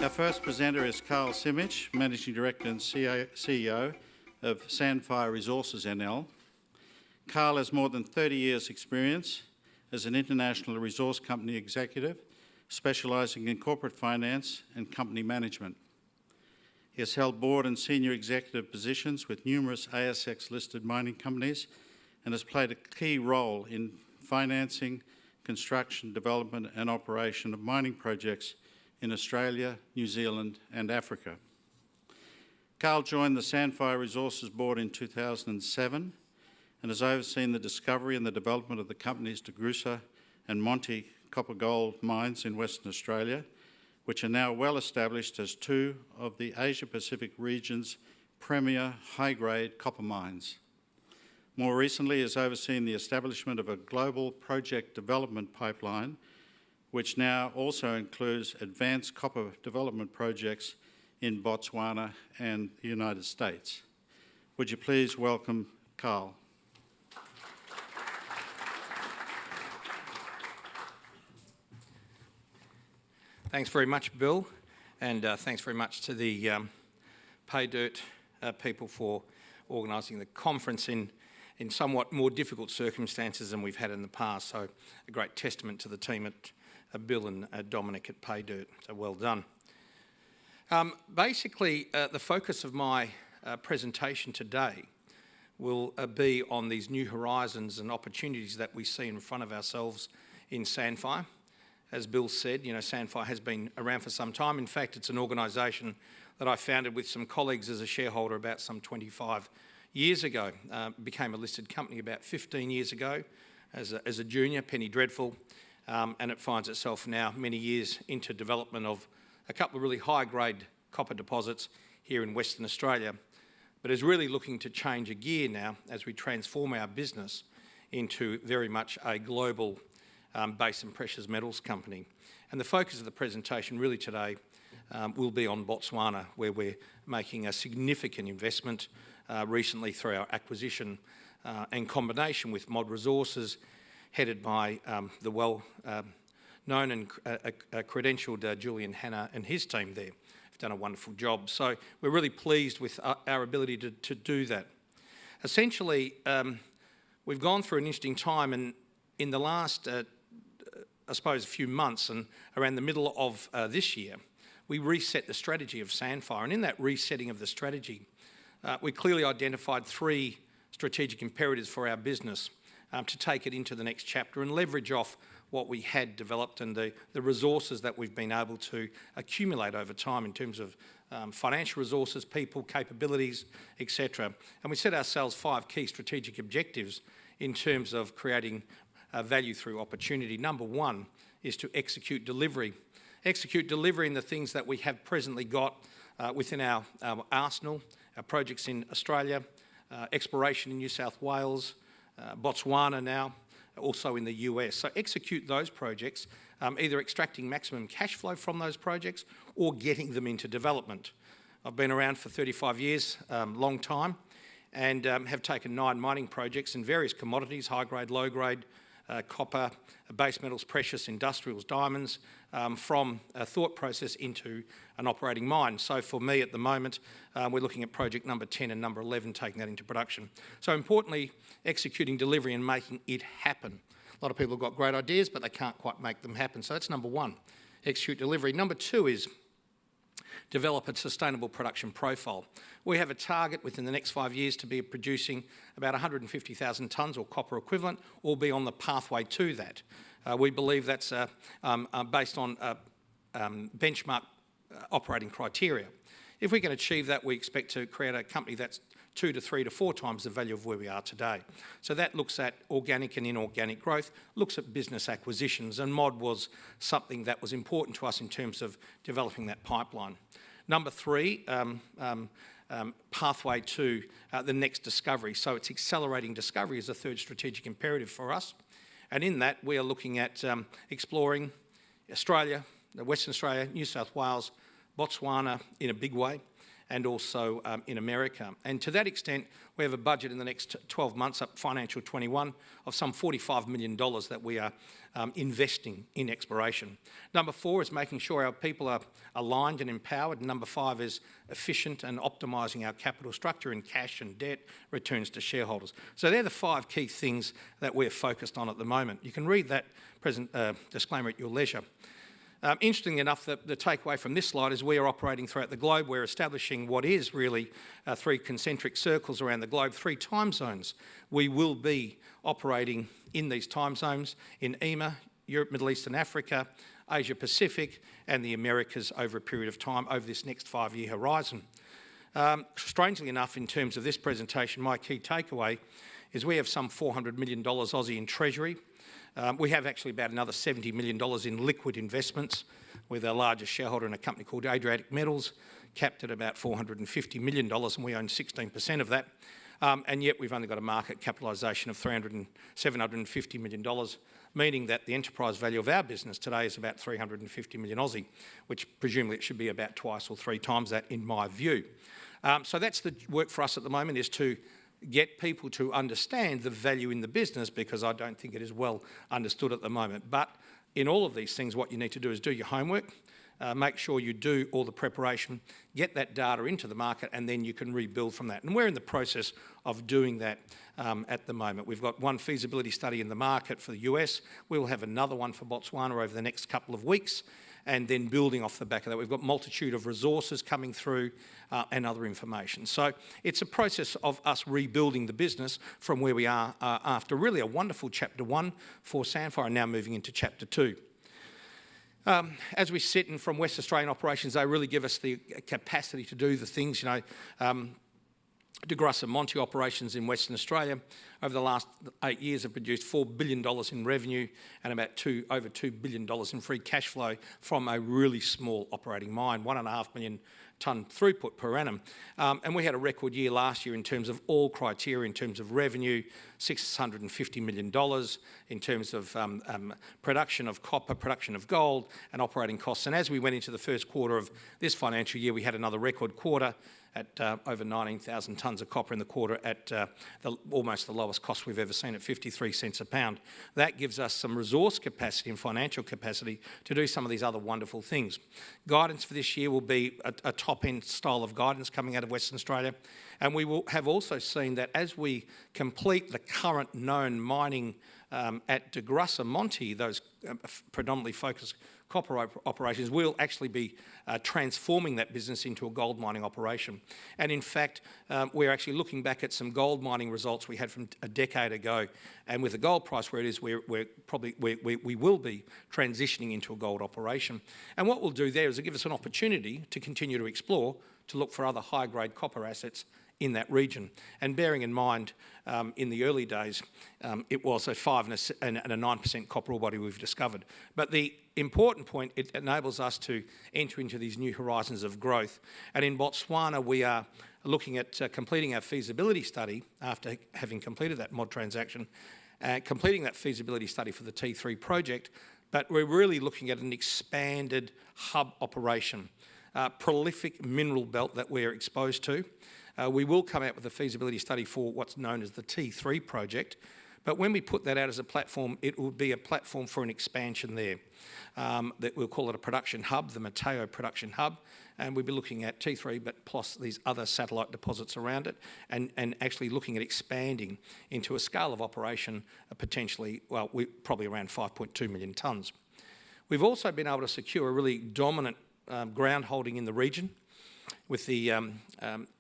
Our first presenter is Karl Simich, Managing Director and CEO of Sandfire Resources NL. Karl has more than 30 years' experience as an international resource company executive, specialising in corporate finance and company management. He has held board and senior executive positions with numerous ASX-listed mining companies and has played a key role in financing, construction, development and operation of mining projects in Australia, New Zealand and Africa. Karl joined the Sandfire Resources Board in 2007 and has overseen the discovery and the development of the company's DeGrussa and Monty copper gold mines in Western Australia, which are now well established as two of the Asia-Pacific region's premier high-grade copper mines. More recently, he has overseen the establishment of a global project development pipeline, which now also includes advanced copper development projects in Botswana and the United States. Would you please welcome Karl? Thanks very much, Bill, and thanks very much to the PayDirt people for organising the conference in somewhat more difficult circumstances than we've had in the past. So a great testament to the team at Bill and Dominic at PayDirt, so well done. Basically, the focus of my presentation today will be on these new horizons and opportunities that we see in front of ourselves in Sandfire. As Bill said, you know, Sandfire has been around for some time. In fact, it's an organisation that I founded with some colleagues as a shareholder about some 25 years ago. Became a listed company about 15 years ago as a junior, penny dreadful. And it finds itself now many years into development of a couple of really high-grade copper deposits here in Western Australia, but is really looking to change a gear now as we transform our business into very much a global base and precious metals company. And the focus of the presentation really today will be on Botswana, where we're making a significant investment recently through our acquisition and combination with Mod Resources, headed by the well-known and credentialed Julian Hanna and his team there. Have done a wonderful job. So we're really pleased with our ability to do that. Essentially, we've gone through an interesting time, and in the last, I suppose, few months and around the middle of this year, we reset the strategy of Sandfire. And in that resetting of the strategy, we clearly identified three strategic imperatives for our business to take it into the next chapter and leverage off what we had developed and the resources that we've been able to accumulate over time in terms of financial resources, people, capabilities, etc. And we set ourselves 5 key strategic objectives in terms of creating value through opportunity. Number 1 is to execute delivery. Execute delivery in the things that we have presently got within our arsenal, our projects in Australia, exploration in New South Wales, Botswana now, also in the US. So execute those projects, either extracting maximum cash flow from those projects or getting them into development. I've been around for 35 years, long time, and have taken 9 mining projects in various commodities, high-grade, low-grade, copper, base metals, precious, industrials, diamonds, from a thought process into an operating mine. So for me at the moment, we're looking at project number 10 and number 11, taking that into production. So importantly, executing delivery and making it happen. A lot of people have got great ideas, but they can't quite make them happen. So that's number 1, execute delivery. Number 2 is develop a sustainable production profile. We have a target within the next 5 years to be producing about 150,000 tonnes or copper equivalent, or be on the pathway to that. We believe that's based on benchmark operating criteria. If we can achieve that, we expect to create a company that's 2 to 3 to 4 times the value of where we are today. So that looks at organic and inorganic growth, looks at business acquisitions, and Mod was something that was important to us in terms of developing that pipeline. Number 3, pathway to the next discovery. So it's accelerating discovery is a third strategic imperative for us. And in that, we are looking at exploring Australia, Western Australia, New South Wales, Botswana in a big way, and also in America. And to that extent, we have a budget in the next 12 months, up financial 21, of some $45 million that we are investing in exploration. Number 4 is making sure our people are aligned and empowered. Number 5 is efficient and optimising our capital structure in cash and debt, returns to shareholders. So they're the 5 key things that we're focused on at the moment. You can read that disclaimer at your leisure. Interestingly enough, the takeaway from this slide is we are operating throughout the globe. We're establishing what is really 3 concentric circles around the globe, 3 time zones. We will be operating in these time zones in EMA, Europe, Middle East and Africa, Asia Pacific and the Americas over a period of time over this next 5-year horizon. Strangely enough, in terms of this presentation, my key takeaway is we have some $400 million Aussie in Treasury. We have actually about another $70 million in liquid investments with our largest shareholder in a company called Adriatic Metals, capped at about $450 million, and we own 16% of that. And yet we've only got a market capitalisation of $750 million, meaning that the enterprise value of our business today is about 350 million Aussie, which presumably it should be about twice or 3 times that in my view. So that's the work for us at the moment, is to get people to understand the value in the business, because I don't think it is well understood at the moment. But in all of these things, what you need to do is do your homework, make sure you do all the preparation, get that data into the market, and then you can rebuild from that. And we're in the process of doing that at the moment. We've got 1 feasibility study in the market for the US. We'll have another one for Botswana over the next couple of weeks. And then building off the back of that, we've got multitude of resources coming through and other information. So it's a process of us rebuilding the business from where we are after really a wonderful chapter 1 for Sandfire, and now moving into chapter 2. As we sit in from West Australian operations, they really give us the capacity to do the things, DeGrussa Monty operations in Western Australia over the last 8 years have produced $4 billion in revenue and about over $2 billion in free cash flow from a really small operating mine, 1.5 million tonne throughput per annum. And we had a record year last year in terms of all criteria, in terms of revenue, $650 million, in terms of production of copper, production of gold and operating costs. And as we went into the first quarter of this financial year, we had another record quarter at over 19,000 tonnes of copper in the quarter at almost the lowest cost we've ever seen at 53 cents a pound. That gives us some resource capacity and financial capacity to do some of these other wonderful things. Guidance for this year will be a top-end style of guidance coming out of Western Australia. And we will have also seen that as we complete the current known mining at DeGrussa Monty, those predominantly focused copper operations, will actually be transforming that business into a gold mining operation. And in fact, we're actually looking back at some gold mining results we had from a decade ago. And with the gold price where it is, we will be transitioning into a gold operation. And what we'll do there is it'll give us an opportunity to continue to explore, to look for other high-grade copper assets in that region. And bearing in mind, in the early days, it was a 5% and a 9% copper ore body we've discovered. But the important point, it enables us to enter into these new horizons of growth. And in Botswana, we are looking at completing our feasibility study after having completed that mod transaction, completing that feasibility study for the T3 project. But we're really looking at an expanded hub operation, prolific mineral belt that we're exposed to. We will come out with a feasibility study for what's known as the T3 project, but when we put that out as a platform, it will be a platform for an expansion there. That we'll call it a production hub, the Mateo production hub, and we'll be looking at T3, but plus these other satellite deposits around it, and actually looking at expanding into a scale of operation potentially, well, probably around 5.2 million tonnes. We've also been able to secure a really dominant ground holding in the region. With the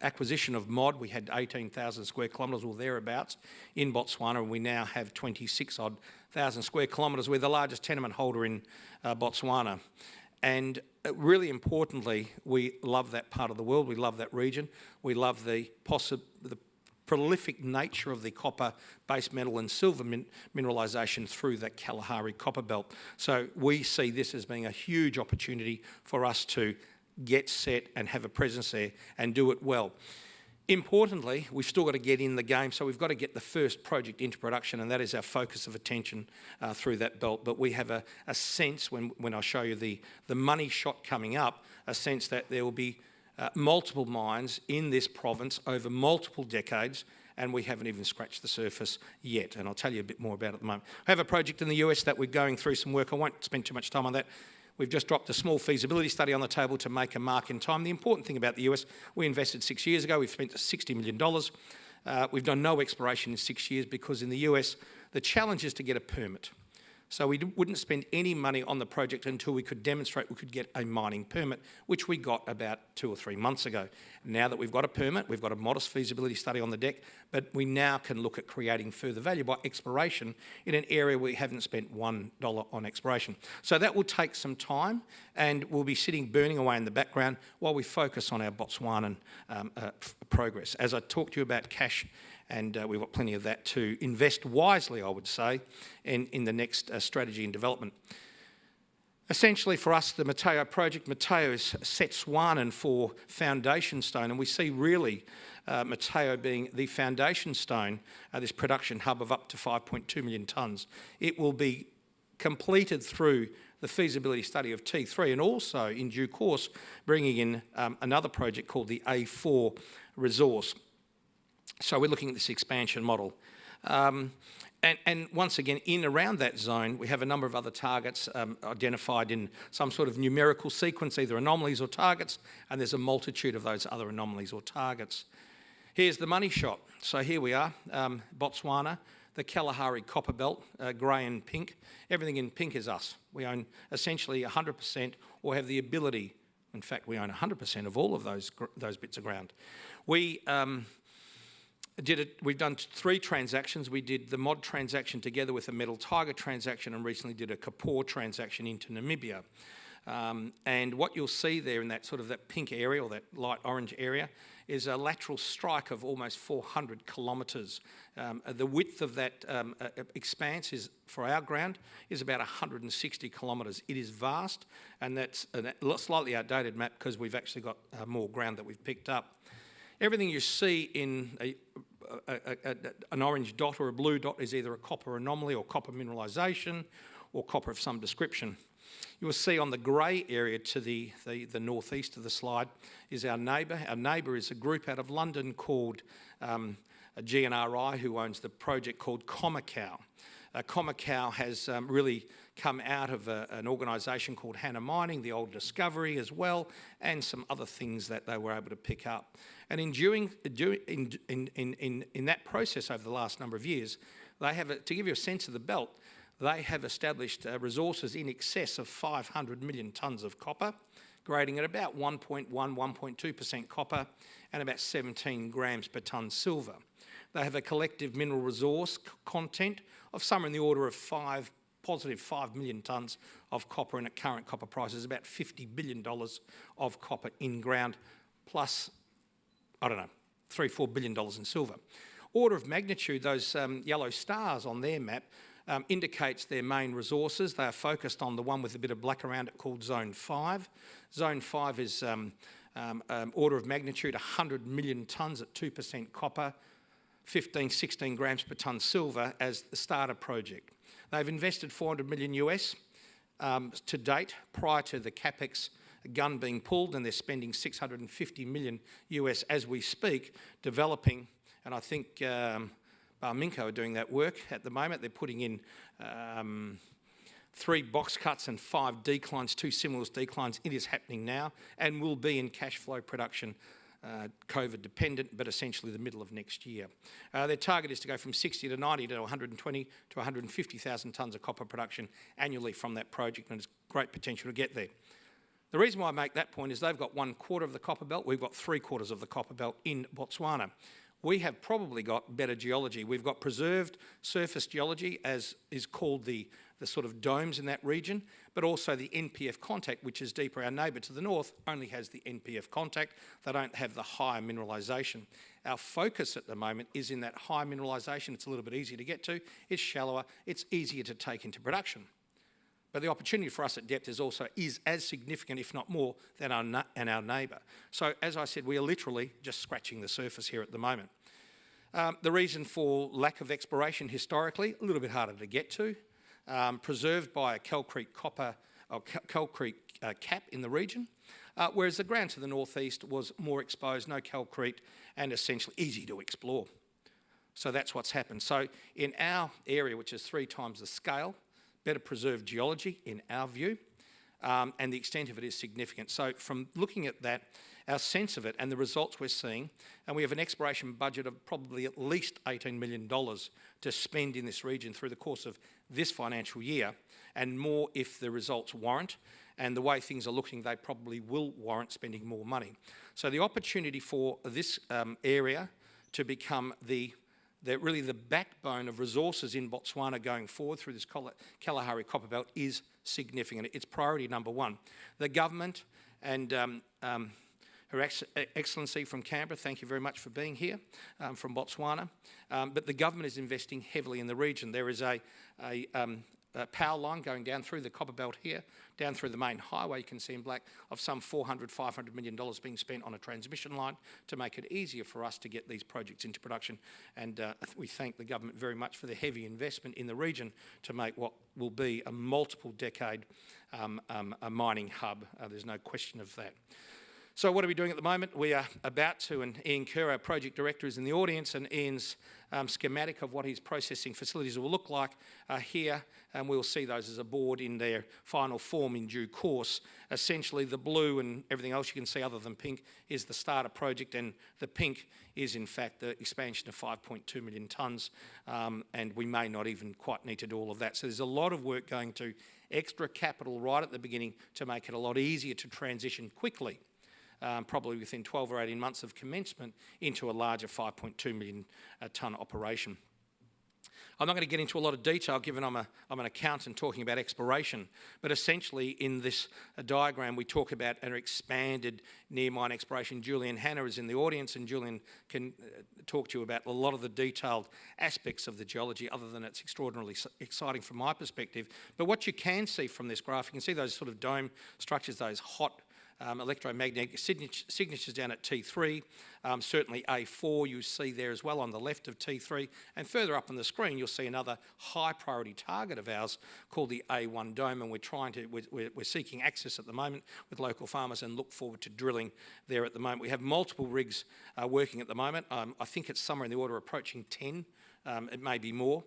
acquisition of MOD, we had 18,000 square kilometres or thereabouts in Botswana, and we now have 26-odd thousand square kilometres. We're the largest tenement holder in Botswana. And really importantly, we love that part of the world. We love that region. We love the prolific nature of the copper, base metal and silver mineralisation through the Kalahari Copper Belt. So we see this as being a huge opportunity for us to get set and have a presence there and do it well. Importantly, we've still got to get in the game, so we've got to get the first project into production, and that is our focus of attention through that belt. But we have a sense, when I show you the money shot coming up, a sense that there will be multiple mines in this province over multiple decades, and we haven't even scratched the surface yet, and I'll tell you a bit more about it at the moment. I have a project in the US that we're going through some work. I won't spend too much time on that. We've just dropped a small feasibility study on the table to make a mark in time. The important thing about the US, we invested 6 years ago. We've spent $60 million. We've done no exploration in 6 years because in the US, the challenge is to get a permit. So we wouldn't spend any money on the project until we could demonstrate we could get a mining permit, which we got about 2 or 3 months ago. Now that we've got a permit, we've got a modest feasibility study on the deck, but we now can look at creating further value by exploration in an area where we haven't spent $1 on exploration. So that will take some time, and we'll be sitting burning away in the background while we focus on our Botswanan progress. As I talked to you about cash, and we've got plenty of that to invest wisely, I would say, in the next strategy and development. Essentially for us, the Mateo project, Mateo is Setswanan for foundation stone, and we see really Mateo being the foundation stone, this production hub of up to 5.2 million tonnes. It will be completed through the feasibility study of T3, and also in due course bringing in another project called the A4 resource. So we're looking at this expansion model. And once again, in around that zone, we have a number of other targets identified in some sort of numerical sequence, either anomalies or targets, and there's a multitude of those other anomalies or targets. Here's the money shot. So here we are, Botswana, the Kalahari Copper Belt, grey and pink. Everything in pink is us. We own essentially 100% or have the ability, in fact, we own 100% of all of those bits of ground. We've done 3 transactions. We did the MOD transaction together with a Metal Tiger transaction, and recently did a Kapor transaction into Namibia. And what you'll see there in that sort of that pink area or that light orange area is a lateral strike of almost 400 kilometres. The width of that expanse is, for our ground, is about 160 kilometres. It is vast, and that's a slightly outdated map because we've actually got more ground that we've picked up. Everything you see in an orange dot or a blue dot is either a copper anomaly or copper mineralisation or copper of some description. You will see on the grey area to the northeast of the slide is our neighbour. Our neighbour is a group out of London called GNRI, who owns the project called Comacao. Comacao has really come out of an organisation called Hannah Mining, the old Discovery as well, and some other things that they were able to pick up. And in that process over the last number of years, they have, to give you a sense of the belt, they have established resources in excess of 500 million tonnes of copper, grading at about 1.1, 1.2% copper and about 17 grams per tonne silver. They have a collective mineral resource content of somewhere in the order of positive 5 million tonnes of copper, and at current copper prices, about $50 billion of copper in ground, plus, I don't know, $3-4 billion in silver. Order of magnitude, those yellow stars on their map indicates their main resources. They are focused on the one with a bit of black around it called Zone 5. Zone 5 is order of magnitude 100 million tonnes at 2% copper, 15, 16 grams per tonne silver as the starter project. They've invested $400 million US to date, prior to the CapEx gun being pulled, and they're spending $650 million US as we speak, developing, and I think Barminco are doing that work at the moment. They're putting in 3 box cuts and 5 declines, 2 simultaneous declines. It is happening now and will be in cash flow production, COVID dependent, but essentially the middle of next year. Their target is to go from 60 to 90 to 120 to 150,000 tonnes of copper production annually from that project, and there's great potential to get there. The reason why I make that point is they've got 1/4 of the copper belt, we've got 3/4 of the copper belt in Botswana. We have probably got better geology. We've got preserved surface geology, as is called the sort of domes in that region, but also the NPF contact, which is deeper. Our neighbour to the north only has the NPF contact. They don't have the higher mineralisation. Our focus at the moment is in that high mineralisation. It's a little bit easier to get to. It's shallower. It's easier to take into production. But the opportunity for us at depth is as significant, if not more, than our neighbour. So, as I said, we are literally just scratching the surface here at the moment. The reason for lack of exploration historically, a little bit harder to get to, preserved by a Kell Creek cap in the region. whereas the ground to the northeast was more exposed, no calcrete, and essentially easy to explore. So that's what's happened. So in our area, which is 3 times the scale, better preserved geology in our view, and the extent of it is significant. So from looking at that, our sense of it and the results we're seeing, and we have an exploration budget of probably at least $18 million to spend in this region through the course of this financial year, and more if the results warrant. And the way things are looking, they probably will warrant spending more money. So the opportunity for this area to become really the backbone of resources in Botswana going forward through this Kalahari Copper Belt is significant. It's priority number 1. The government and Her Excellency from Canberra, thank you very much for being here, from Botswana. But the government is investing heavily in the region. There is a power line going down through the Copper Belt here, down through the main highway, you can see in black, of some $400–500 million being spent on a transmission line to make it easier for us to get these projects into production. And we thank the government very much for the heavy investment in the region to make what will be a multiple decade mining hub. There's no question of that. So what are we doing at the moment? We are about to, and Ian Kerr, our project director, is in the audience, and Ian's schematic of what his processing facilities will look like are here, and we'll see those as a board in their final form in due course. Essentially, the blue and everything else you can see other than pink is the starter project, and the pink is in fact the expansion of 5.2 million tonnes, and we may not even quite need to do all of that. So there's a lot of work going to extra capital right at the beginning to make it a lot easier to transition quickly. Probably within 12 or 18 months of commencement, into a larger 5.2 million tonne operation. I'm not going to get into a lot of detail given I'm an accountant talking about exploration, but essentially in this diagram we talk about an expanded near mine exploration. Julian Hanna is in the audience, and Julian can talk to you about a lot of the detailed aspects of the geology, other than it's extraordinarily exciting from my perspective. But what you can see from this graph, you can see those sort of dome structures, those hot electromagnetic signatures down at T3, certainly A4 you see there as well on the left of T3, and further up on the screen you'll see another high priority target of ours called the A1 dome, and we're seeking access at the moment with local farmers and look forward to drilling there at the moment. We have multiple rigs working at the moment. I think it's somewhere in the order approaching 10. It may be more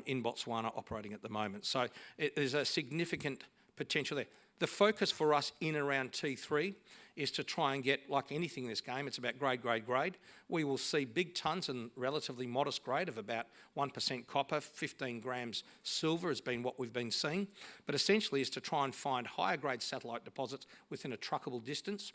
in Botswana operating at the moment. So there's a significant potential there. The focus for us in around T3 is to try and get, like anything in this game, it's about grade, grade, grade. We will see big tonnes and relatively modest grade of about 1% copper, 15 grams silver has been what we've been seeing. But essentially is to try and find higher grade satellite deposits within a truckable distance.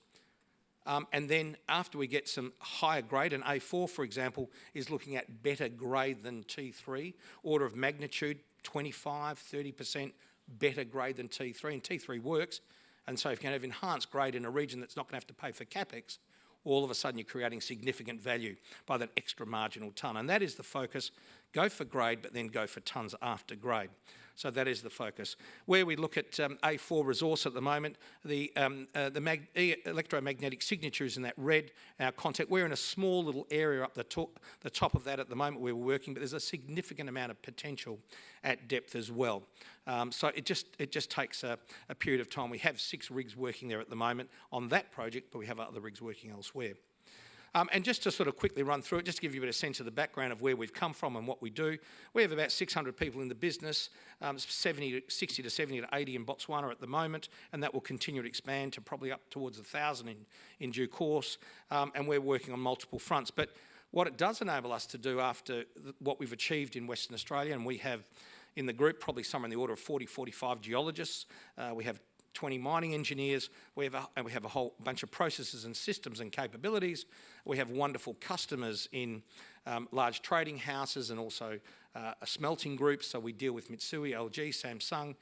And then after we get some higher grade, and A4 for example is looking at better grade than T3, order of magnitude 25–30% better grade than T3, and T3 works. And so if you can have enhanced grade in a region that's not going to have to pay for capex, all of a sudden you're creating significant value by that extra marginal tonne. And that is the focus. Go for grade, but then go for tonnes after grade. So that is the focus. Where we look at A4 resource at the moment, the electromagnetic signatures in that red, our contact, we're in a small little area up the top of that at the moment where we're working, but there's a significant amount of potential at depth as well. So it just takes a period of time. We have 6 rigs working there at the moment on that project, but we have other rigs working elsewhere. And just to sort of quickly run through it, just to give you a bit of sense of the background of where we've come from and what we do. We have about 600 people in the business, 60 to 70 to 80 in Botswana at the moment, and that will continue to expand to probably up towards 1,000 in due course, and we're working on multiple fronts. But what it does enable us to do after what we've achieved in Western Australia, and we have in the group probably somewhere in the order of 40–45 geologists, we have 20 mining engineers, we have a whole bunch of processes and systems and capabilities. We have wonderful customers in large trading houses and also smelting groups. So we deal with Mitsui, LG, Samsung,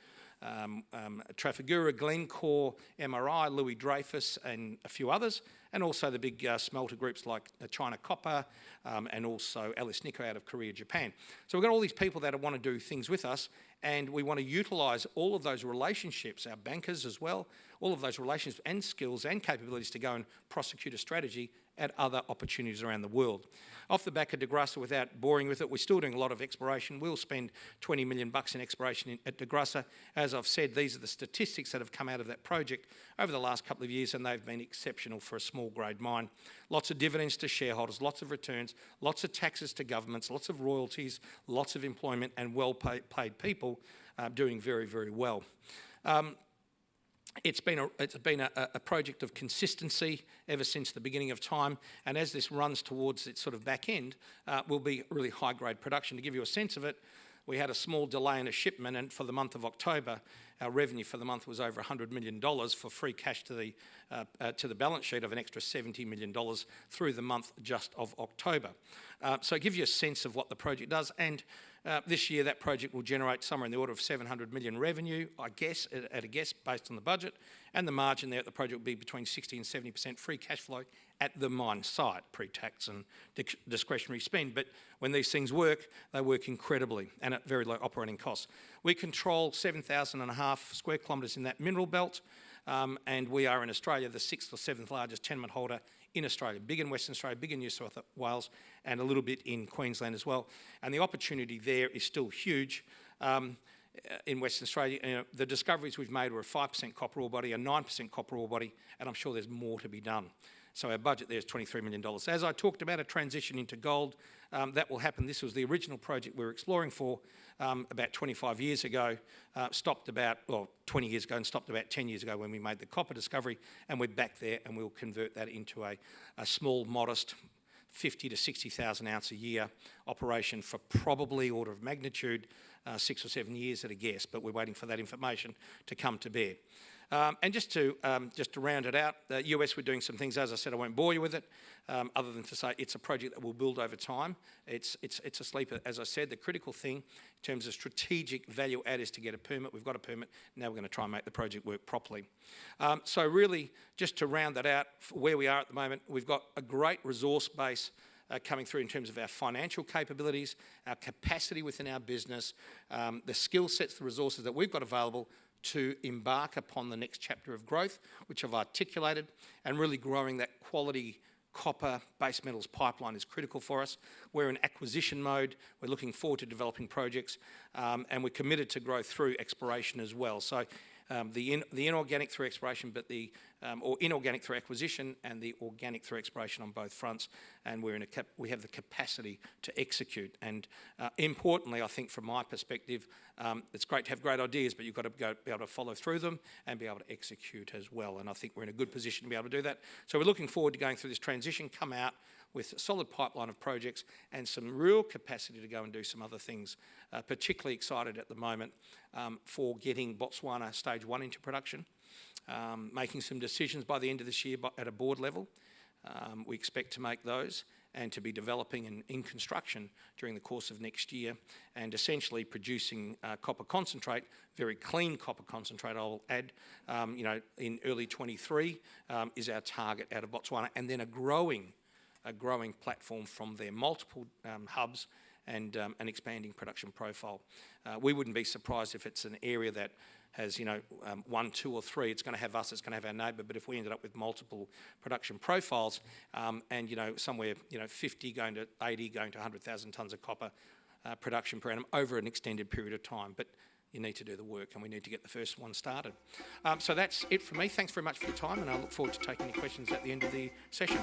Trafigura, Glencore, MRI, Louis Dreyfus and a few others, and also the big smelter groups like China Copper and also Alice Nico out of Korea, Japan. So we've got all these people that want to do things with us, and we want to utilise all of those relationships, our bankers as well, all of those relationships and skills and capabilities to go and prosecute a strategy at other opportunities around the world. Off the back of De Grassa, without boring with it, we're still doing a lot of exploration. We'll spend $20 million in exploration at De Grassa. As I've said, these are the statistics that have come out of that project over the last couple of years, and they've been exceptional for a small grade mine. Lots of dividends to shareholders, lots of returns, lots of taxes to governments, lots of royalties, lots of employment, and well-paid people doing very, very well. It's been a project of consistency ever since the beginning of time, and as this runs towards its sort of back end, will be really high-grade production. To give you a sense of it, we had a small delay in a shipment, and for the month of October, our revenue for the month was over $100 million for free cash to the balance sheet of an extra $70 million through the month just of October. So it gives you a sense of what the project does, and this year that project will generate somewhere in the order of $700 million revenue, I guess, at a guess based on the budget, and the margin there at the project will be between 60 and 70% free cash flow at the mine site, pre-tax and discretionary spend. But when these things work, they work incredibly and at very low operating costs. We control 7,500 square kilometres in that mineral belt, and we are in Australia the 6th or 7th largest tenement holder in Australia, big in Western Australia, big in New South Wales, and a little bit in Queensland as well. And the opportunity there is still huge. In Western Australia, the discoveries we've made were a 5% copper ore body, a 9% copper ore body, and I'm sure there's more to be done. So our budget there is $23 million. As I talked about a transition into gold, that will happen. This was the original project we were exploring for about 25 years ago, stopped about, well, 20 years ago and stopped about 10 years ago when we made the copper discovery, and we're back there and we'll convert that into a small, modest 50 to 60,000 ounce a year operation for probably order of magnitude 6 or 7 years at a guess, but we're waiting for that information to come to bear. And just to round it out, the US, we're doing some things. As I said, I won't bore you with it, other than to say it's a project that will build over time. It's a sleeper. As I said, the critical thing in terms of strategic value add is to get a permit. We've got a permit. Now we're going to try and make the project work properly. So really, just to round that out, where we are at the moment, we've got a great resource base coming through in terms of our financial capabilities, our capacity within our business, the skill sets, the resources that we've got available to embark upon the next chapter of growth, which I've articulated, and really growing that quality copper base metals pipeline is critical for us. We're in acquisition mode. We're looking forward to developing projects, and we're committed to grow through exploration as well. So the inorganic through exploration, but or inorganic through acquisition, and the organic through exploration on both fronts. And we have the capacity to execute. And importantly, I think from my perspective, it's great to have great ideas, but you've got to be able to follow through them and be able to execute as well. And I think we're in a good position to be able to do that. So we're looking forward to going through this transition, come out with a solid pipeline of projects and some real capacity to go and do some other things. Particularly excited at the moment for getting Botswana Stage 1 into production, making some decisions by the end of this year at a board level. We expect to make those and to be developing and in construction during the course of next year, and essentially producing copper concentrate, very clean copper concentrate, I'll add, in early 23 is our target out of Botswana, and then a growing platform from their multiple hubs and an expanding production profile. We wouldn't be surprised if it's an area that has, 1, 2 or 3. It's going to have us, it's going to have our neighbour, but if we ended up with multiple production profiles and, somewhere, 50 going to 80, going to 100,000 tonnes of copper production per annum over an extended period of time. But you need to do the work, and we need to get the first one started. So that's it from me. Thanks very much for your time, and I look forward to taking your questions at the end of the session.